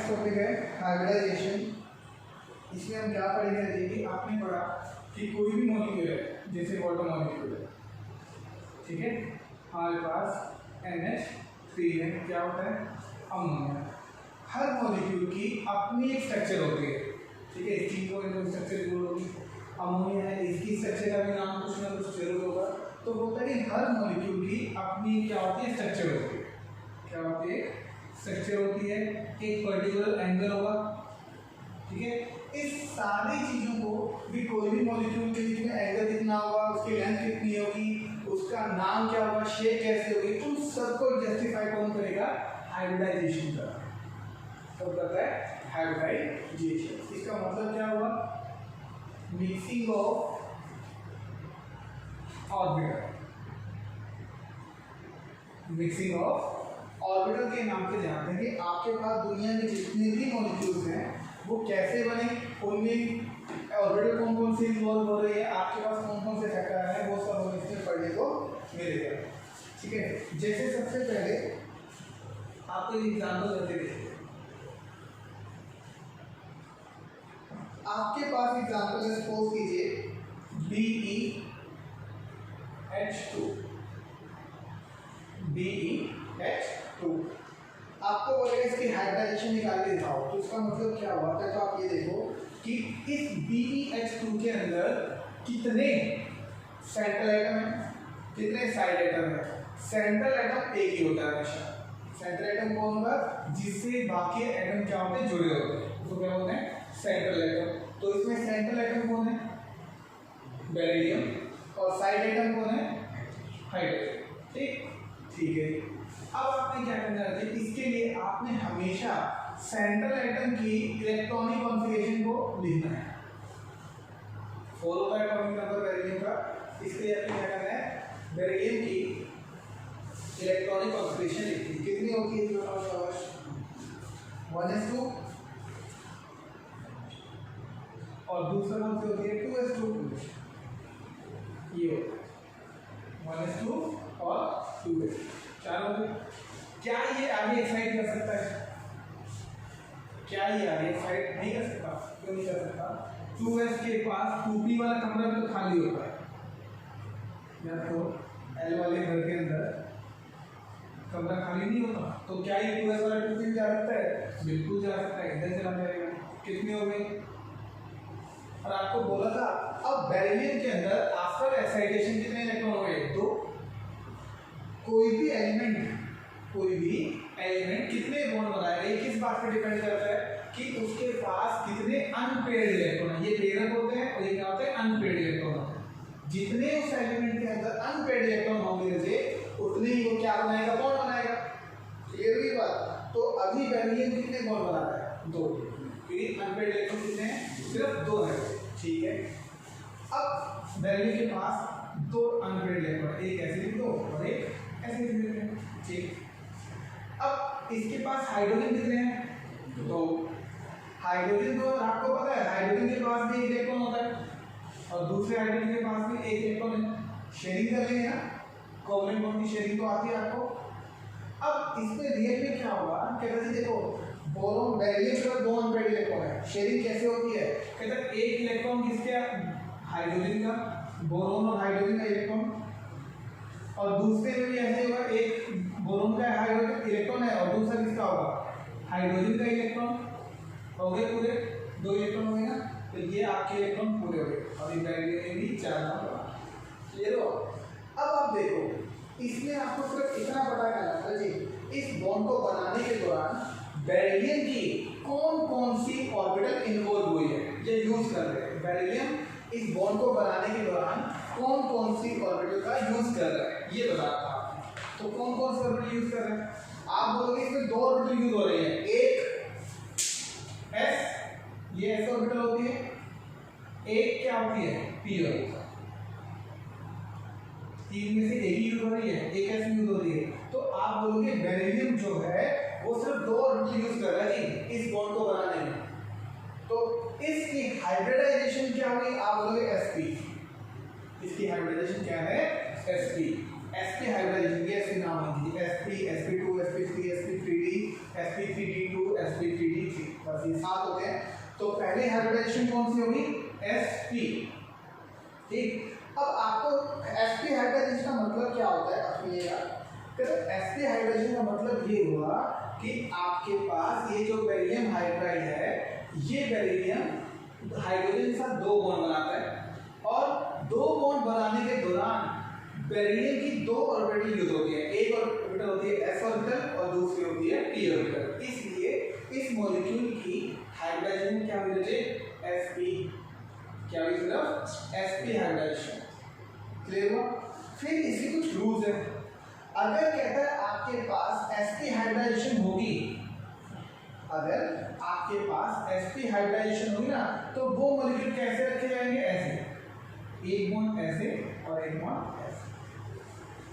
Next topic है hybridisation. इसमें हम क्या पढ़ेंगे देखिए, आपने पढ़ा कि कोई भी मॉलिक्यूल है जैसे वाटर मॉलिक्यूल है, ठीक है, हमारे पास NH3 है, क्या होता है अमोनिया। हर मॉलिक्यूल की अपनी एक स्ट्रक्चर होती है, ठीक है, इसकी कोई स्ट्रक्चर जरूर होगी। अमोनिया है, इसकी स्ट्रक्चर का भी नाम कुछ ना कुछ जरूर होगा। तो होता है कि हर मॉलिक्यूल की अपनी क्या होती है स्ट्रक्चर होती है, क्या होती है स्ट्रक्चर होती है, एक पर्टिकुलर एंगल होगा, ठीक है। इस सारी चीजों को भी कोई भी मॉलिक्यूल के बीच में एंगल कितना होगा, उसकी लेंथ कितनी होगी, उसका नाम क्या होगा, शेप कैसे होगी, उन सबको जस्टिफाई कौन करेगा, हाइब्रिडाइजेशन का। तो करता है हाइब्रिडाइजेशन। इसका मतलब क्या हुआ, mixing of orbital. Mixing of orbital के नाम से जानते हैं कि आपके पास दुनिया में जितने भी मॉलिक्यूल्स हैं वो कैसे बने, उनमें ऑर्बिटल कौन कौन से इन्वॉल्व हो रहे हैं, आपके पास कौन कौन से फैक्टर हैं, वो सब हमें इसमें पढ़ने को मिलेगा, ठीक है। जैसे सबसे पहले आपको एक एग्जाम्पल देते देखिए, आपके पास एग्जाम्पल है, सपोज कीजिए BeH2 आपको बोलेगा इसकी हाइब्रिडाइजेशन निकाल के दिखाओ। तो इसका मतलब क्या हुआ है, तो आप ये देखो कि इस BeH2 के अंदर कितने सेंट्रल एटम है, कितने साइड एटम है। सेंट्रल एटम एक ही होता है हमेशा। सेंट्रल एटम कौन होगा, जिससे बाकी एटम क्या होते हैं, जुड़े होते हैं, तो क्या होते हैं सेंट्रल एटम। तो इसमें सेंट्रल एटम कौन है, बेरिलियम, और साइड एटम कौन है, हाइड्रोजन, ठीक है। अब आपने क्या करना है, इसके लिए आपने हमेशा सेंट्रल एटम की इलेक्ट्रॉनिक कॉन्फ़िगरेशन को लिखना है। 4 होता है एटॉमिक नंबर बेरिलियम का, इसलिए आपने क्या करना है, बेरिलियम की इलेक्ट्रॉनिक कॉन्फ़िगरेशन लिखनी है। कितनी होती है, 1s2, और दूसरा कौन सी होती है, 2s2। ये होता है 1s2 और 2s, चार हो गए। क्या ये आगे एक्साइड कर सकता है, क्या ये आगे एक्साइड नहीं कर सकता, क्यों नहीं कर सकता, 2s के पास 2p वाला कमरा भी तो खाली होता है, या तो L वाले घर के अंदर कमरा खाली नहीं होता, तो क्या ये 2s वाला 2p जा सकता है, बिल्कुल जा सकता है, इधर चला जाएगा। कितने हो गए, और आपको बोला था अब बेरिलियम के अंदर आफ्टर एक्साइटेशन कितने इलेक्ट्रॉन हो गए, 2। कोई भी एलिमेंट कितने बॉन्ड बनाएगा, ये किस बात पर डिपेंड करता है कि उसके पास कितने अनपेयर्ड इलेक्ट्रॉन है। ये पेयर्ड होते हैं और ये क्या होते हैं, अनपेयर्ड इलेक्ट्रॉन होते हैं। जितने उस एलिमेंट के अंदर अनपेयर्ड इलेक्ट्रॉन होंगे उतने ही वो क्या बनाएगा, बॉन्ड बनाएगा, क्लियर हुई बात। तो अभी बेरिलियम कितने बॉन्ड बना रहा है, 2, क्योंकि अनपेयर्ड इलेक्ट्रॉन कितने हैं, सिर्फ 2 है, ठीक है। अब बेरिलियम के पास 2 अनपेयर्ड इलेक्ट्रॉन, एक ऐसे लिख दो और एक ऐसे लिख देते हैं, ठीक। अब इसके पास हाइड्रोजन कितने हैं, 2। हाइड्रोजन तो आपको पता है हाइड्रोजन के पास भी एक इलेक्ट्रॉन होता है और दूसरे हाइड्रोजन के पास भी एक इलेक्ट्रॉन है। शेयरिंग कर लेंगे ना, कोवलेंट बॉन्ड की शेयरिंग तो आती है आपको। अब इसमें रियल में क्या होगा, कहते हैं देखो बोरोन बेरिलियम के 2 अनपेयर्ड इलेक्ट्रॉन है, शेयरिंग कैसे होती है, कहते हैं एक इलेक्ट्रॉन किसका, हाइड्रोजन का, बोरोन और हाइड्रोजन का इलेक्ट्रॉन, और दूसरे में भी ऐसे होगा, एक बोरोन का हाइड्रोजन इलेक्ट्रॉन है और दूसरा किसका होगा, हाइड्रोजन का इलेक्ट्रॉन, हो गए पूरे 2 इलेक्ट्रॉन हो गए ना, तो ये आपके इलेक्ट्रॉन पूरे हो गए, और इस बेरिलियम में भी 4 होगा, क्लियर हो। अब आप देखो इसमें आपको सिर्फ इतना पता करना है जी, इस बॉन्ड को बनाने के दौरान बेरिलियम की कौन कौन सी ऑर्बिटल इन्वॉल्व हुई है, ये यूज कर रहे हैं। बेरिलियम इस बॉन्ड को बनाने के दौरान कौन कौन सी ऑर्बिटल का यूज कर रहा है, ये बताना था। तो कौन कौन सी ऑर्बिटल यूज कर रहे हैं, आप बोलोगे इसमें 2 ऑर्बिटल यूज हो रही है, एक s, ये s ऑर्बिटल होती है, एक क्या होती है, p ऑर्बिटल। 3 में से एक ही यूज हो रही है, एक s यूज हो रही है। तो आप बोलोगे बेरिलियम जो है वो सिर्फ 2 ऑर्बिटल यूज कर रहा है जी इस बॉन्ड को बनाने में। तो इसकी हाइब्रिडाइजेशन क्या होगी, आप बोलोगे sp। इसकी हाइब्रिडाइजेशन क्या है, sp। sp हाइब्रिडाइजेशन के ऐसे नाम है जी, sp, sp2, sp3, sp3d, sp3d2, sp3d3, तो पहले हाइब्रिडाइजेशन कौन सी होगी, sp। ठीक, अब आपको sp हाइब्रिडाइजेशन का मतलब क्या होता है, अब ये यार sp हाइब्रिडाइजेशन का मतलब ये हुआ कि आपके पास ये जो बेरिलियम हाइड्राइड है, ये बेरिलियम हाइड्रोजन के साथ 2 बॉन्ड बनाता है और 2 बॉन्ड बनाने के दौरान बेरिलियम की 2 ऑर्बिटल यूज होती है। एक ऑर्बिटल होती है s ऑर्बिटल और दूसरी होती है p ऑर्बिटल। इसलिए इस मॉलिक्यूल की हाइब्रिडाइजेशन क्या हुई बच्चे, sp। क्या हुई, सिर्फ sp हाइब्रिडाइजेशन। क्लियर हुआ। फिर इसके कुछ रूल्स हैं। अगर कहता है आपके पास sp हाइब्रिडाइजेशन होगी, अगर आपके पास sp हाइब्रिडाइजेशन होगी ना, तो वो मॉलिक्यूल कैसे रखे जाएंगे, ऐसे, एक बॉन्ड ऐसे और एक बॉन्ड ऐसे,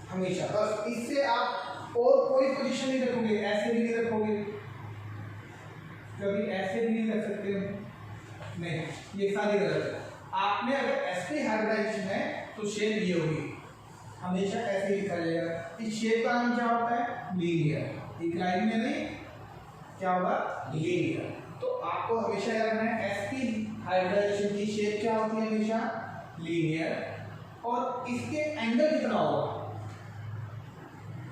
हमेशा। बस इससे आप और कोई पोजीशन नहीं रखोगे, ऐसे भी नहीं रखोगे, कभी ऐसे भी नहीं रख सकते हो, नहीं, ये सारी गलत है। आपने अगर sp हाइब्रिडाइजेशन है तो शेप ये होगी, हमेशा ऐसे ही लिखा जाएगा। इस शेप का नाम क्या होता है, लीनियर। एक लाइन में नहीं, क्या होगा, लीनियर। तो आपको हमेशा याद रखना है sp हाइब्रिडाइजेशन की शेप क्या होती है, हमेशा लीनियर। और इसके एंगल कितना होगा,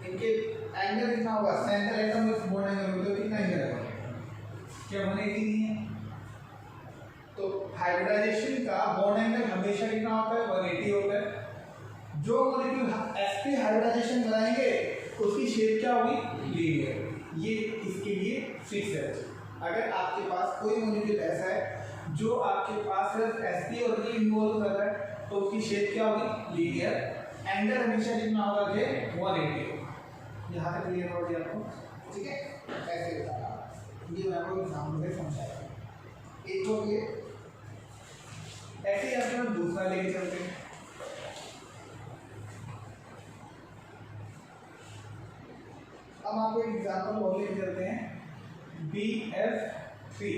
इनके एंगल कितना होगा, सेंटर एटम में बॉन्ड एंगल होता है, कितना एंगल है, क्या 180 नहीं है। तो हाइब्रिडाइजेशन का बॉन्ड एंगल हमेशा कितना होता है, 180 होता है। जो मॉलिक्यूल sp हाइब्रिडाइजेशन कराएंगे उसकी शेप क्या होगी, लीनियर। ये इसके लिए फिक्स है। अगर आपके पास कोई मॉलिक्यूल ऐसा है जो आपके पास सिर्फ sp ऑर्बिटल इन्वॉल्व कर रहा है, तो उसकी शेप क्या होगी, लीनियर। एंगल हमेशा कितना होगा, 180। यहाँ तक क्लियर हो गया आपको, ठीक है। ऐसे बताना, ये मैं आपको एग्जाम्पल में समझाया। एक तो ये ऐसे ही आपके दूसरा लेके चलते हैं। अब आपको एक एग्जाम्पल और लेके चलते हैं, BF3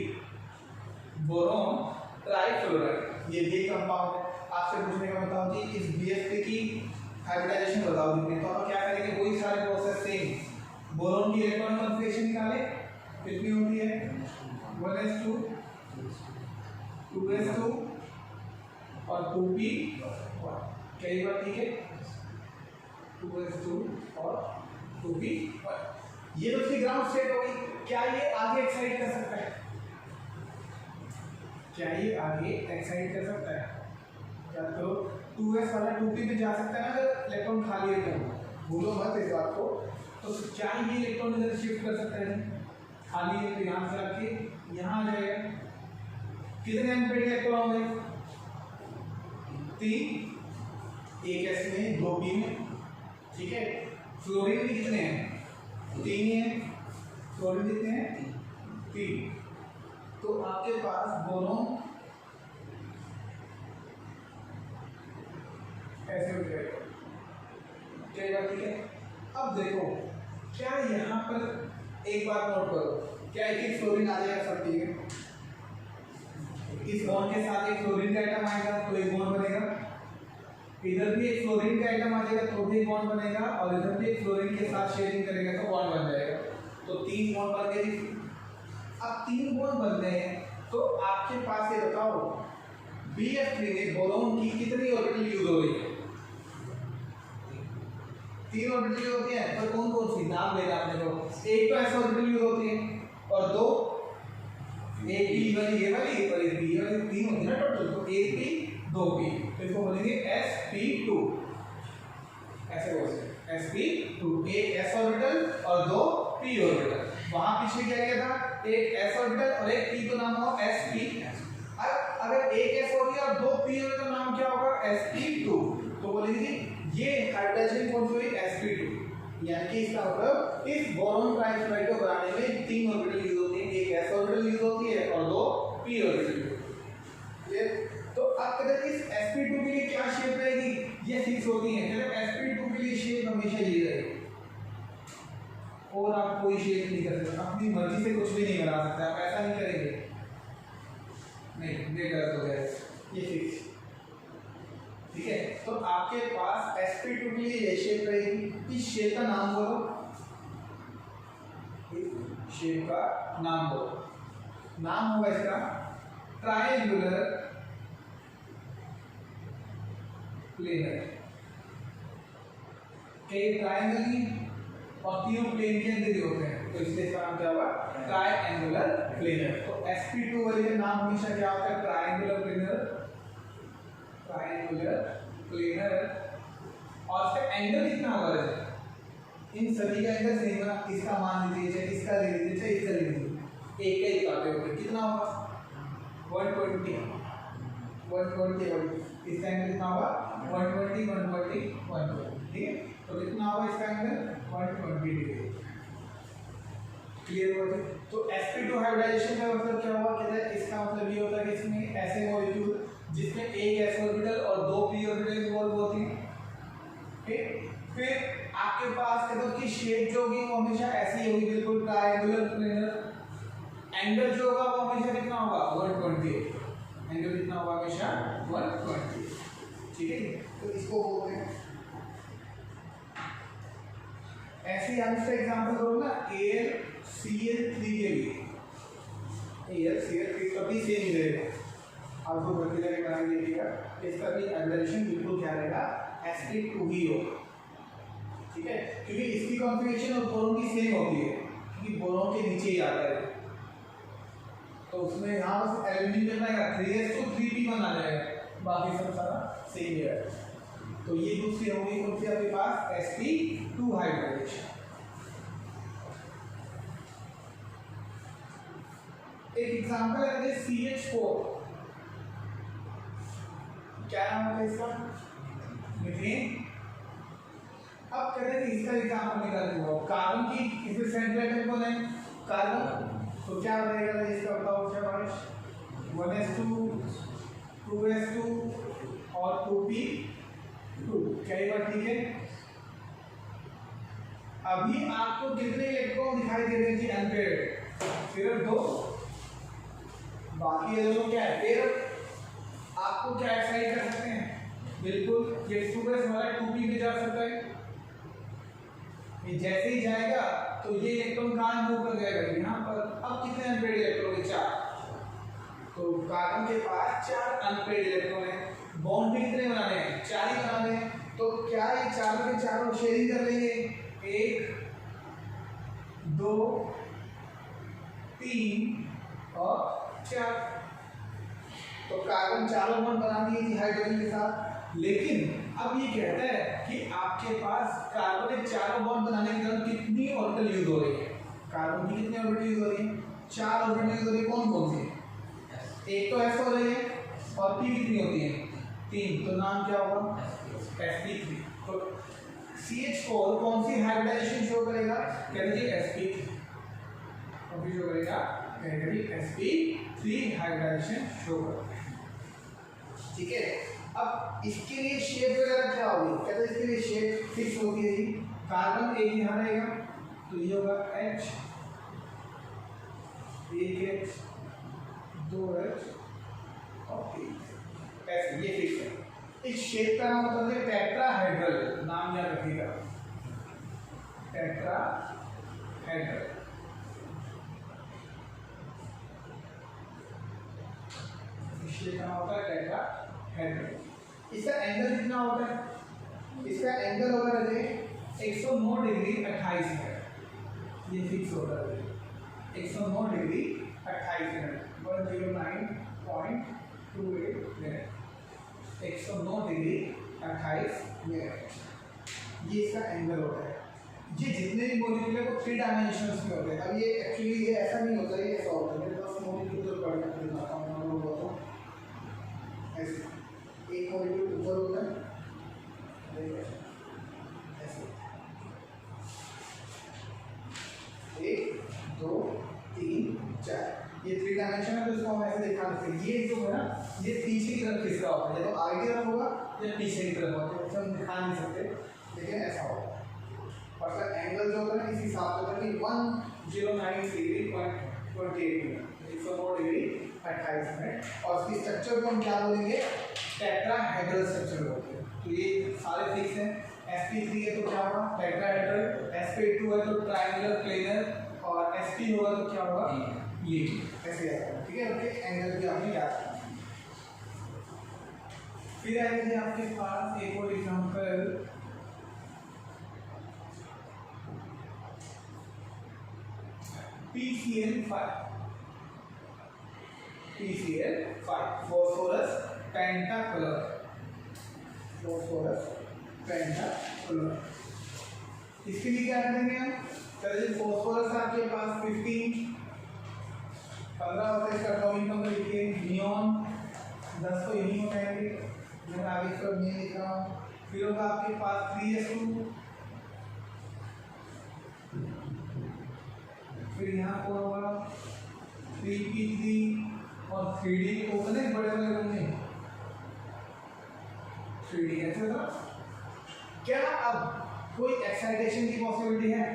बोरोन ट्राइफ्लोराइड। ये भी कंपाउंड है। आपसे पूछने का बताओ कि इस BF3 की हाइब्रिडाइजेशन बताओ कितनी, तो आप क्या करेंगे, वही सारे प्रोसेस सेम। बोरोन की इलेक्ट्रॉन कॉन्फ़िगरेशन निकाले, कितनी होती है, 1s2 2s2 और 2p1। कई बार, ठीक है, 2s2 और 2p1। ये तो उसकी ग्राउंड स्टेट होगी। क्या ये आगे एक्साइट कर सकता है, क्या ये आगे एक्साइट कर सकता है, क्या करो, 2s वाला 2p पे जा सकता है ना, अगर इलेक्ट्रॉन खाली है तो, भूलो मत इस बात को। तो क्या ये इलेक्ट्रॉन इधर शिफ्ट कर सकता है, खाली है तो यहाँ से रख के यहाँ आ जाएगा। कितने अनपेड इलेक्ट्रॉन होंगे, 3, एक s में 2p में, ठीक है। फ्लोरीन भी कितने हैं, 3 हैं, फ्लोरीन कितने हैं, 3। तो आपके पास बोरोन ऐसे हो जाएगा, चलेगा, ठीक है। अब देखो, क्या यहाँ पर एक बात नोट करो, क्या एक फ्लोरीन आ जाएगा, सब ठीक है। इस बॉन्ड के साथ एक फ्लोरीन का आइटम आएगा तो एक बॉन्ड बनेगा, इधर भी एक फ्लोरीन का आइटम आ जाएगा तो भी एक बॉन्ड बनेगा, और इधर भी एक फ्लोरीन के साथ शेयरिंग करेगा तो बॉन्ड बन जाएगा। तो 3 बॉन्ड बन गए। अब 3 बॉन्ड बन गए हैं, तो आपके पास ये बताओ, BF3 में बोरोन की कितनी ऑर्बिटल यूज हो रही है, 3 ऑर्बिटल होती है। पर कौन कौन सी, नाम लेना आपने को, एक तो s ऑर्बिटल यूज होती है, और 2 एक p वाली, ये वाली, और एक b वाली, 3 होती है ना टोटल। तो एक p 2p, तो इसको बोलेंगे sp2, ऐसे बोलते हैं sp2। एक s ऑर्बिटल और 2 p ऑर्बिटल। वहां पीछे क्या किया था, एक s ऑर्बिटल और एक p, तो नाम होगा sp। अगर एक s हो गया और 2 p हो तो नाम क्या होगा, sp2। तो बोलेंगे ये हाइड्रोजन कौन सी हुई, sp2। यानी कि इसका मतलब इस बोरोन ट्राइफ्लोराइड को बनाने में 3 ऑर्बिटल यूज होती है, एक s ऑर्बिटल यूज होती है और 2 p ऑर्बिटल। ये तो अब अगर इस sp2 के लिए क्या शेप रहेगी, ये फिक्स होती है। मतलब sp2 के लिए शेप हमेशा ये रहेगी, और आप कोई शेप नहीं कर सकते, अपनी मर्जी से कुछ भी नहीं बना सकते। आप ऐसा नहीं करेंगे, नहीं, ये गलत हो गया, ये फिक्स, ठीक है। तो आपके पास sp2 के लिए ये शेप रहेगी। इस शेप का नाम बोलो, इस शेप का नाम बोलो, नाम होगा इसका ट्रायंगुलर प्लेनर। कई ट्रायंगल ही और तीनों प्लेन के अंदर ही होते हैं, तो इसलिए इसका नाम क्या होगा? Triangular planar. तो sp2 वाले का नाम हमेशा क्या होता है? Triangular planar, triangular planar. और इसका एंगल कितना होगा? इन सभी का एंगल सेम है। इसका मान लीजिए, इसका ले लीजिए, इसका ले लीजिए, एक का ही काटे होंगे, कितना होगा? 120 इसका एंगल कितना होगा? 120 120, ठीक है। तो कितना होगा इसका एंगल? 120 डिग्री। क्लियर हो गया? तो sp2 हाइब्रिडाइजेशन का मतलब क्या हुआ? कहते हैं इसका मतलब ये होता है कि इसमें ऐसे मॉलिक्यूल जिसमें एक s ऑर्बिटल और दो p ऑर्बिटल इन्वॉल्व होती हैं, ठीक। फिर आपके पास कहते कि शेप जो होगी वो हमेशा ऐसी होगी, बिल्कुल ट्रायंगुलर प्लेनर। एंगल जो होगा वो हमेशा कितना होगा? 120। एंगल कितना होगा? हमेशा 120, ठीक है। तो इसको बोलते हैं ऐसे ही। हम इसका एग्जांपल करो ना, AlCl3 के लिए। AlCl3 कभी सेम ही रहेगा, आपको भर्ती लगे बना के देखिएगा, इसका भी हाइब्रिडाइजेशन बिल्कुल क्या रहेगा? sp2 ही होगा, ठीक है। क्योंकि इसकी कॉन्फ़िगरेशन और बोरोन की सेम होती है, क्योंकि बोरोन के नीचे ही आता है, तो उसमें यहाँ बस एल्यूमिनियम रहेगा, 3s2 3p1 आ जाएगा, बाकी सब सारा सेम ही है। तो ये दूसरी होगी कौन सी आपके पास? sp2 hybridisation. एक एग्जांपल है CH4, क्या नाम है इसका? मीथेन। अब कहते हैं कि इसका एग्जांपल निकालते हो कार्बन की, इसमें सेंट्रल एटम कौन है? कार्बन। तो क्या रहेगा इसका? बताओ क्या बारिश? 1s2 2s2 और 2p2, क्या ये बात ठीक है? अभी आपको कितने इलेक्ट्रॉन दिखाई दे रहे हैं जी? अनपेयर्ड, सिर्फ 2, बाकी ये दोनों क्या है? पेयर। आपको क्या एक्साइट कर सकते हैं? बिल्कुल ये 2s वाला 2p पे जा सकता है, ये जैसे ही जाएगा तो ये इलेक्ट्रॉन कहाँ मूव कर जाएगा? यहाँ पर। अब कितने अनपेयर्ड इलेक्ट्रॉन? 4। तो कार्बन के पास 4 अनपेयर्ड इलेक्ट्रॉन है। बॉन्ड भी कितने बनाने हैं? 4 ही बनाने हैं। तो क्या ये चारों के चारों शेयरिंग कर लेंगे? 1 2 3 और 4। तो कार्बन चारों बॉन्ड बना दिए थी हाइड्रोजन के साथ। लेकिन अब ये कहता है कि आपके पास कार्बन के चारों बॉन्ड बनाने के दौरान कितनी ऑर्बिटल यूज हो रही है? कार्बन की कितनी ऑर्बिटल यूज हो रही है? 4 ऑर्बिटल यूज हो रही है। कौन कौन सी? एक तो s हो रही है, और p कितनी होती है? 3। तो नाम क्या होगा? sp3। तो CH4 कौन सी हाइब्रिडाइजेशन शो करेगा? कहते हैं sp3। कौन सी शो करेगा? कहते हैं sp3 हाइब्रिडाइजेशन शो करेगा, ठीक है। अब इसके लिए शेप वगैरह क्या होगी? कहते हैं इसके लिए शेप फिक्स होती है जी। कार्बन एक यहाँ रहेगा, तो ये होगा H, 1H 2H और ऐसे ये फिक्स है। इस शेप का नाम मतलब है टेट्राहेड्रल, नाम याद रखिएगा, टेट्राहेड्रल। इस शेप का नाम होता है टेट्राहेड्रल। इसका एंगल कितना होता है? इसका एंगल होगा रहे 109 डिग्री 28 मिनट, ये फिक्स होता है 109 degree 28 minute, 109.28 minute, 109 degree 28 minute, ये इसका एंगल होता है। ये जितने भी मॉलिक्यूल है वो 3 डायमेंशंस में होते हैं। अब ये एक्चुअली ये ऐसा नहीं होता है, ये ऐसा होता है। मेरे पास मॉलिक्यूल तो पढ़ना दिखाता हूँ मैं लोगों को। ऐसे एक मॉलिक्यूल ऊपर होता है, ऐसे 1 2 3 4, ये 3 डायमेंशन है, तो इसको हम ऐसे दिखा सकते हैं। ये जो है ना, ये पीछे की तरफ खिसका होता है, या तो आगे की तरफ होगा या पीछे की तरफ होगा, तो हम दिखा नहीं सकते, लेकिन ऐसा होगा। और सर एंगल जो होता है ना, इस हिसाब से होता है कि 109 डिग्री 28 मिनट, 109 डिग्री 28 मिनट। और इसकी स्ट्रक्चर को हम क्या बोलेंगे? टेट्राहेड्रल स्ट्रक्चर बोलते हैं। तो ये सारे फिक्स हैं। sp3 है तो क्या होगा? टेट्राहेड्रल, sp2 है तो ट्रायंगुलर प्लेनर, और Sp होगा तो क्या होगा, ये ऐसे आएगा, ठीक है। ओके, एंगल भी आपने याद रखना। फिर आएगा आपके पास एक और example, PCl5, PCl5 phosphorus pentachloride, phosphorus pentachloride. इसके लिए क्या करेंगे हम, चलिए फॉस्फोरस आपके पास 15 होता है, इसका एटॉमिक नंबर लिखिए, नियॉन 10 तो यही होता है, मैं आगे इसका नहीं लिख रहा हूँ। फिर होगा आपके पास 3s2, फिर यहाँ पर होगा 3p3 और 3d को बने बड़े बड़े होंगे 3d ऐसे था। क्या अब कोई एक्साइटेशन की पॉसिबिलिटी है?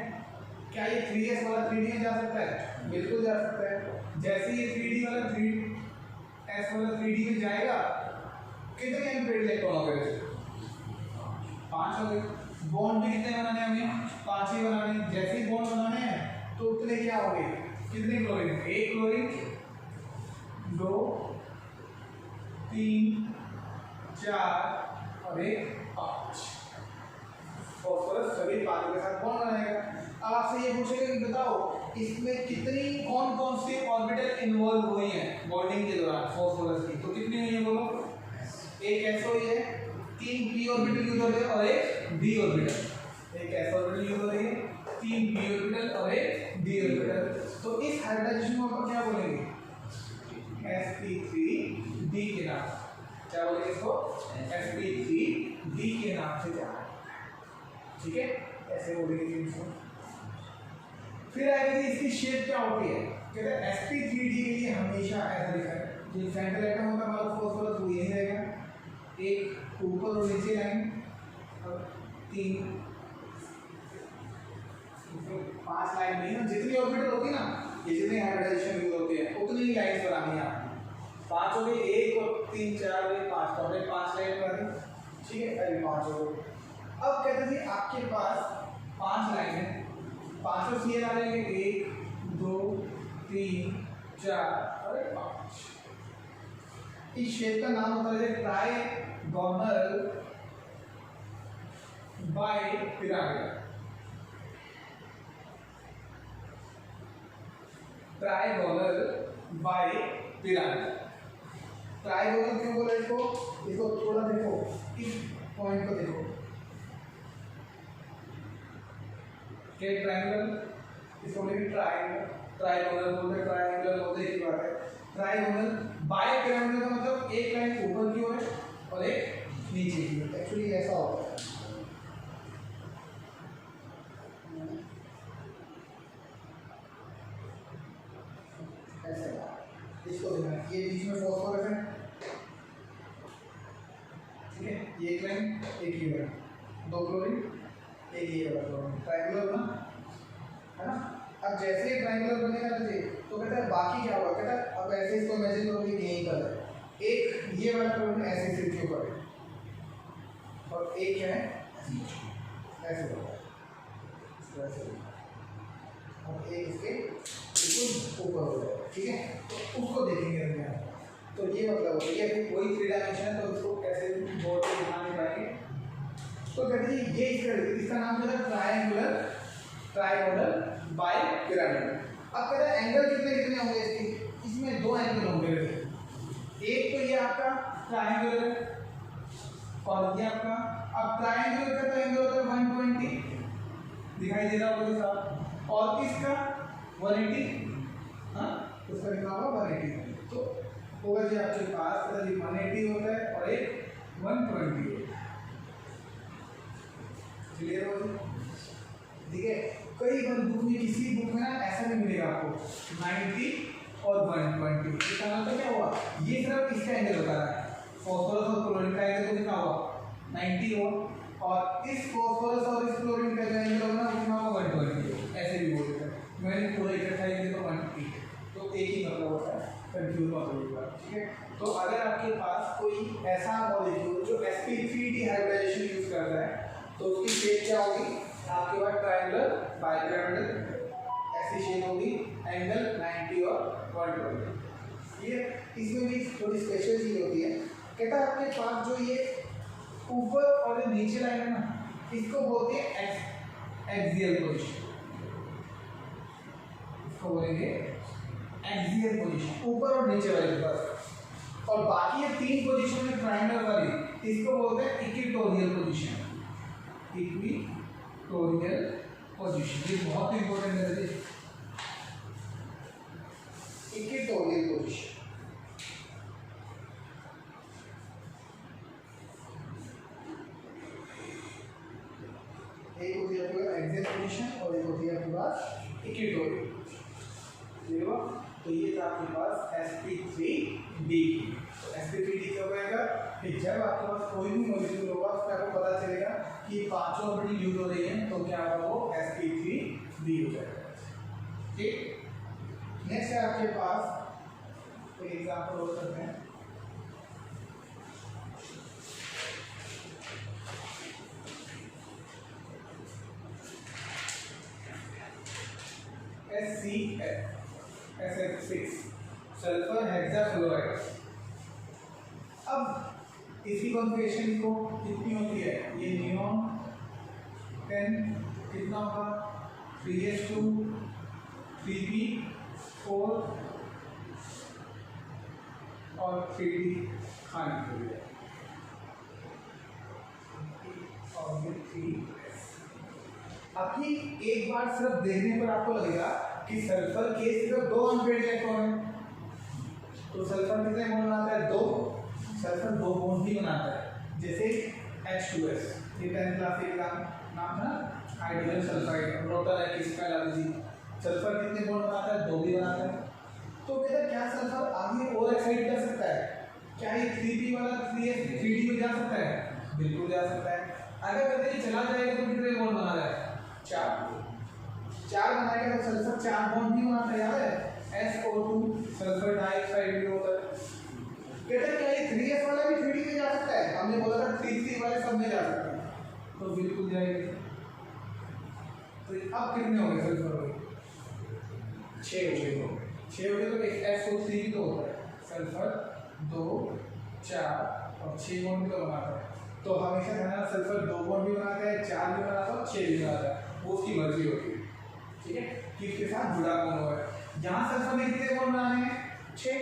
क्या ये 3s वाला 3d में जा सकता है? बिल्कुल जा सकता है। जैसे ये 3d वाला 3s वाला 3d में जाएगा, कितने अनपेयर्ड इलेक्ट्रॉन हो गए? 5 हो गए। बॉन्ड भी कितने बनाने हैं हमें? 5 ही बनाने। जैसे ही बॉन्ड बनाने हैं तो उतने क्या हो गए? कितने क्लोरीन? 1 क्लोरीन, 2 3 4 और 1 5। फॉस्फोरस सभी 5 के साथ बॉन्ड बनाएगा। अब आपसे ये पूछेगा कि बताओ इसमें कितनी कौन सी ऑर्बिटल इन्वॉल्व हुई हैं बॉन्डिंग के दौरान फॉस्फोरस की? तो कितनी हुई है बोलो? एक s हुई है, 3 p ऑर्बिटल यूज हो रहे हैं और एक d ऑर्बिटल। एक s ऑर्बिटल यूज हो रही है, 3 p ऑर्बिटल और एक d ऑर्बिटल। तो इस हाइब्रिडाइजेशन को अपन क्या बोलेंगे? sp3d के नाम। क्या बोलेंगे इसको? sp3d के नाम से जाना, ठीक है, ऐसे बोलेंगे इसको। फिर आएगी इसकी शेप क्या होती है? कहते हैं sp3d के लिए हमेशा ऐसा लिखा है, जो सेंट्रल एटम होता है हमारा फॉस्फोरस वो यही रहेगा, एक ऊपर और नीचे लाइन और 3 5 लाइन नहीं ना, जितनी ऑर्बिटल होती है ना, ये जितने हाइब्रिडाइजेशन यूज होते हैं उतनी ही लाइंस बनानी है आपको। 5 हो गई, 1 और 3 4 हो गई 5, तो हमने 5 लाइन बना दी, ठीक है, अभी 5 हो गई। अब कहते हैं आपके पास 5 लाइन है, पांचों सीएल आ जाएंगे, 1 2 3 4 और 5। इस शेप का नाम होता है trigonal bipyramidal. Trigonal bipyramidal. Trigonal क्यों बोला इसको? इसको थोड़ा देखो, इस पॉइंट को देखो, ट्रायंगल, इसको बोलेंगे ट्रायंगल, ट्रायंगल बोलते, ट्रायंगल बोलते, एक ही बात है। ट्रायंगल बाइपिरामिडल का मतलब एक लाइन ऊपर की ओर है और एक नीचे की ओर। एक्चुअली ऐसा होता है, ऐसा। इसको देखना, ये बीच में फॉस्फोरस है, ठीक है, ये एक लाइन एक ही ओर, 2 क्लोरीन एक ही ओर, ट्रायंगुलर बना है ना। अब जैसे ही ट्रायंगुलर बनेगा तो कहता है बाकी क्या होगा? कहता है अब ऐसे इसको इमेजिन करो कि यही कलर है, एक ये वाला कलर ऐसे सिर के ऊपर है और एक क्या है ऐसे होगा, और एक इसके बिल्कुल ऊपर हो जाएगा, ठीक है। तो उसको देखेंगे हम, तो ये मतलब ये कोई 3 डायमेंशन है, तो उसको कैसे बोर्ड पे दिखा नहीं पाएंगे। तो कहते हैं ये इसका नाम है ट्रायंगुलर ट्रायंगुलर बाइपिरामिडल। अब कहते हैं एंगल कितने कितने होंगे इसके? इसमें 2 एंगल होंगे, एक तो ये आपका ट्रायंगुलर है और ये आपका, अब ट्रायंगुलर का तो एंगल होता है 120, दिखाई दे रहा होगा साहब, और इसका 180, हाँ उसका लिखा होगा 180, तो होगा जी आपके पास 180 होता है और एक 120 होता है। क्लियर हो गया? ठीक है, कई बार बुक में किसी बुक में ना ऐसा नहीं मिलेगा आपको 90 और 120। इसका मतलब क्या हुआ? ये सिर्फ इसका एंगल होता है, फॉस्फोरस और क्लोरीन का एंगल तो कितना हुआ 90 हो, और इस फॉस्फोरस और इस क्लोरीन का जो एंगल होगा ना कितना होगा 120। ऐसे भी बोल सकते हैं, मैंने पूरा इकट्ठा लिख तो 180, तो एक ही मतलब होता है, कंफ्यूज मत होइएगा, ठीक है। तो अगर आपके पास कोई ऐसा मॉलिक्यूल जो sp3 हाइब्रिडाइजेशन यूज करता है तो उसकी शेप क्या होगी? आपके पास ट्रायंगुलर बाइपिरामिडल ऐसी शेप होगी, एंगल 90 और 120। ये इसमें भी थोड़ी स्पेशल चीज होती है, कहता है आपके पास जो ये ऊपर और नीचे लाइन है ना, इसको बोलते हैं एक्सियल पोजीशन, इसको बोलेंगे एक्सियल पोजीशन, ऊपर और नीचे वाले बस। और बाकी ये तीन पोजीशन में ट्रायंगल वाली, इसको बोलते हैं इक्वेटोरियल पोजीशन, इक्वेटोरियल पोजीशन। ये बहुत इंपॉर्टेंट है, इक्वेटोरियल पोजीशन। एक होती है आपके पास एक्सियल पोजीशन और एक होती है आपके पास इक्वेटोरियल। ठीक है, तो ये था आपके पास sp3d। तो sp3d क्या होगा कि जब आपके पास कोई भी मॉलिक्यूल होगा उसमें आपको पता चलेगा कि पांचों ऑर्बिटल यूज हो रही है, तो क्या होगा वो sp3d हो जाएगा। ठीक, नेक्स्ट है आपके पास एक एग्जांपल और करते हैं। SCF6 sulphur hexafluoride. अब इसकी कॉन्फ़िगरेशन को कितनी होती है, ये नियॉन 10 कितना होगा 3s2 3p4 और 3d खाने के लिए और ये 3s। अभी एक बार सिर्फ देखने पर आपको लगेगा कि सल्फर के सिर्फ दो अनपेयर्ड इलेक्ट्रॉन है, तो सल्फर कितने बॉन्ड बनाता है, दो। सल्फर दो बॉन्ड ही बनाता है, जैसे H2S, ये 10th क्लास का नाम था हाइड्रोजन सल्फाइड, प्रोटॉन है किसका एलर्जी। सल्फर कितने बॉन्ड बनाता है, दो भी बनाता है। तो कहता क्या सल्फर आगे और एक्साइड कर सकता है, क्या ये 3p वाला 3s 3d में जा सकता है, बिल्कुल जा सकता है। अगर कहते चला जाएगा तो कितने बॉन्ड बना रहा है, चार बनाएगा, तो सल्फर चार बॉन्ड भी बनाता है, याद है SO2 सल्फर डाइऑक्साइड भी होता है। कहते क्या ये 3s वाला भी 3d में जा सकता है, हमने बोला था 3 वाले सब में जा सकता है, तो बिल्कुल जाएगा। तो अब कितने हो गए सल्फर हो गए 6 हो गए, 6 हो गए, तो एक SO3 भी तो होता है, सल्फर 2 4 और 6 बॉन्ड भी तो बनाता है। तो हमेशा ध्यान, सल्फर 2 बॉन्ड भी बनाता है, 4 भी बनाता है, 6 भी बनाता है, वो उसकी मर्जी होती है। ठीक है, कि इसके साथ जुड़ा कौन हुआ है। यहाँ सल्फर में कितने बॉन्ड बनाने हैं, 6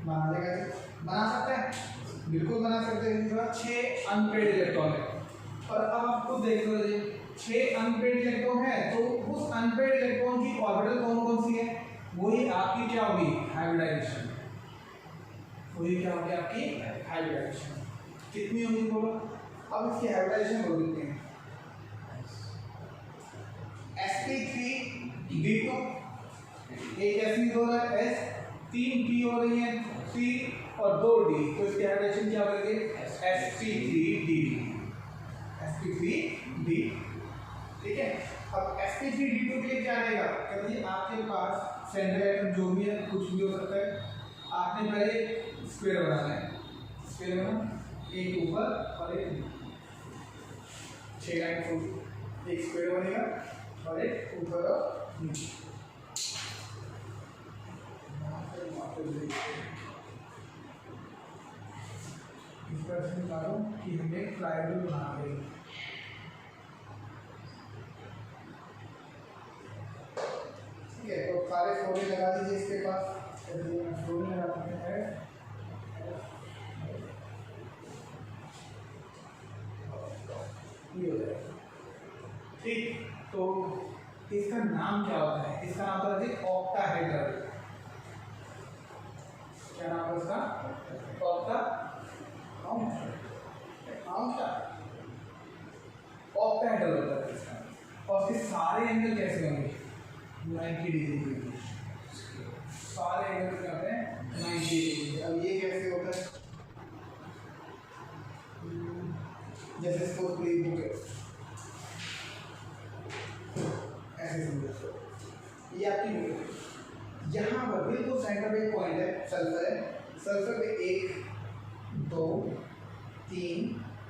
बना देगा, बना सकता है, बिल्कुल बना सकते हैं। 6 अनपेयर्ड इलेक्ट्रॉन है, और अब आप खुद देख लो 6 अनपेयर्ड इलेक्ट्रॉन है, तो उस अनपेयर्ड इलेक्ट्रॉन की ऑर्बिटल कौन कौन सी है, वही आपकी क्या होगी, हाइब्रिडाइजेशन। वही क्या होगी आपकी हाइब्रिडाइजेशन। कितनी होगी बोलो, अब इसकी हाइब्रिडाइजेशन हो सकती है sp3d2, एक sp हो रहा है s, 3p हो रही है 3 और 2d, तो इसकी हाइब्रिडाइजेशन क्या होगी sp3d, sp3d। ठीक है, अब sp3d2 के लिए क्या रहेगा, कहते हैं आपके पास सेंट्रल एटम जो भी है कुछ भी हो सकता है, आपने पहले स्क्वायर बनाना है, स्क्वायर बना एक ऊपर और एक 6 लाइन होगी, एक स्क्वायर बनेगा और एक ऊपर और नीचे। इस तरह से निकालो कि हमें ट्रायंगल बना देंगे। ठीक है, तो सारे फोड़े लगा दीजिए इसके पास, फोड़े लगाते हैं ये हो जाएगा। ठीक, तो इसका नाम क्या होता है, इसका नाम होता है ऑक्टाहेड्रल। क्या नाम है इसका, ऑक्टाहेड्रल होता है इसका। और फिर सारे एंगल कैसे होंगे, 90 डिग्री, सारे एंगल क्या होते हैं 90 डिग्री। अब ये कैसे होता है, जैसे इसको प्लेन बुक है ऐसे समझो, ये आपकी बुक है, यहाँ पर बिल्कुल सेंटर पे पॉइंट है, सल्फर है, सल्फर पे 1 2 3